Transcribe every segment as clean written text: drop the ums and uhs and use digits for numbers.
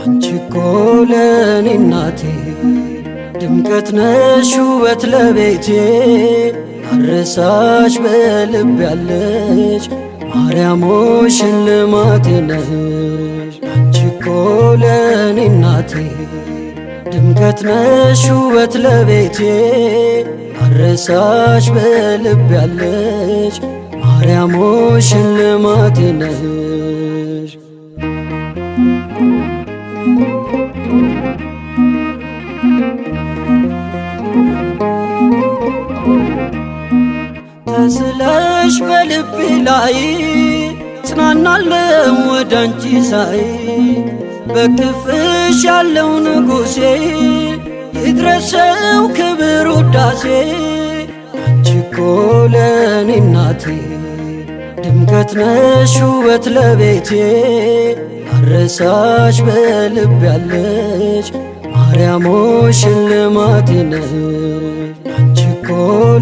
አንቺኮ ለኔ እናቴ ድምቀት ነሽ ውበት ለቤቴ አረሳሽ በልብ ያለሽ ማርያም ሆይ ሽልማቴ ነሽ። አንቺኮ ለኔ እናቴ ድምቀት ነሽ ውበት ለቤቴ አረሳሽ በልብ ያለሽ ማርያም ሆይ ሽልማቴ ነሽ። ተስለሽ በልቤ ላይ ጽናናለው ወዳንቺ ሳይ በክፍሽ ያለው ንጉሴ ይድረሰው ክብር ውዳሴ። አንቺኮ ለኔ እናቴ ድምቀት ነሽ ውበት ለቤቴ አረሳሽ በልብ ያለሽ ማርያም ሆይ ሽልማቴ ነሽ። አንቺኮ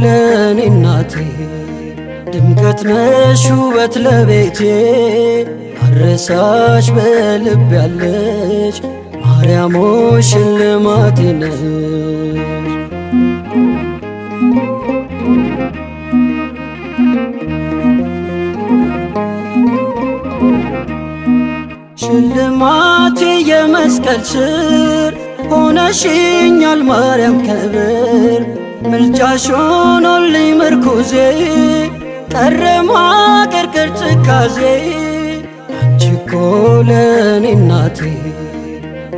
ለኔ እናቴ ድምቀት ነሽ ውበት ለቤቴ አረሳሽ በልብ ያለሽ ማርያም ሆይ ሽልማቴ ነሽ። ሽልማቴ የመስቀል ስር ሆነሽኛል ማርያም ክብር ምልጃሽ ሆኖልኝ ምርኩዜ ቀረ ማቀርቀር ትካዜ። አንቺኮ ለኔ እናቴ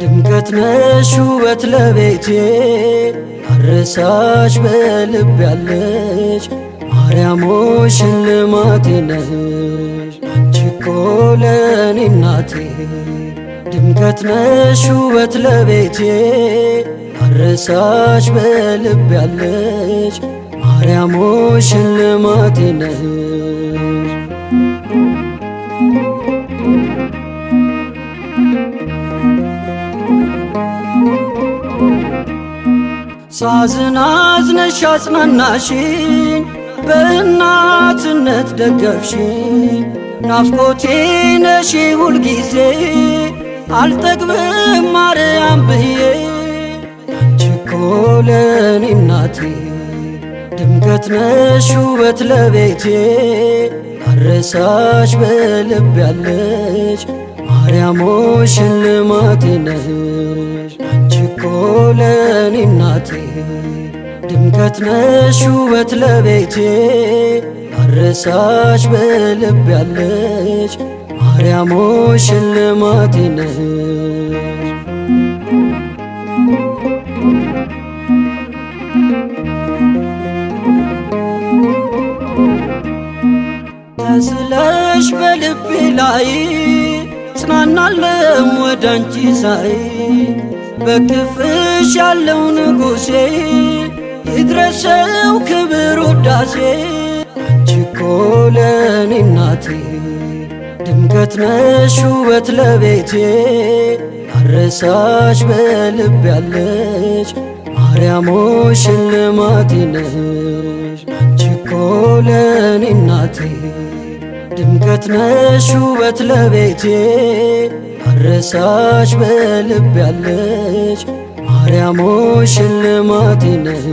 ድምቀት ነሽ ውበት ለቤቴ አረሳሽ በልብ ያለሽ ማርያም ሆይ ሽልማቴ ነሽ። አንቺኮ ለኔ እናቴ ድምቀት ነሽ ውበት ለቤቴ አረሳሽ በልብ ያለሽ ማርያም ሆይ ሽልማቴ ነሽ። ሳዝን አዝነሽ አጽናናሽኝ በእናትነት ደገፍሽኝ ናፍቆቴ ነሽ ሁልጊዜ አልጠግብም ማርያም ብዬ። አንቺኮ ለኔ እናቴ ድምቀት ነሽ ውበት ለቤቴ አረሳሽ በልብ ያለሽ ማርያም ሆይ ሽልማቴ ነሽ። አንቺኮ ለኔ እናቴ ድምቀት ነሽ ውበት ለቤቴ አረሳሽ በልብ ያለሽ ማርያም ሆይ ሽልማቴ ነሽ። ተስለሽ በልቤ ላይ ጽናናለው ወዳንቺ ሳይ በክፍሽ ያለው ንጉሴ ይድረሰው ክብር ውዳሴ። አንቺኮ ለኔ እናቴ ድምቀት ነሽ ውበት ለቤቴ አረሳሽ በልብ ያለሽ ማርያም ሆይ ሽልማቴ ነሽ። አንቺኮ ለኔ እናቴ ድምቀት ነሽ ውበት ለቤቴ አረሳሽ በልብ ያለሽ ማርያም ሆይ ሽልማቴ ነሽ።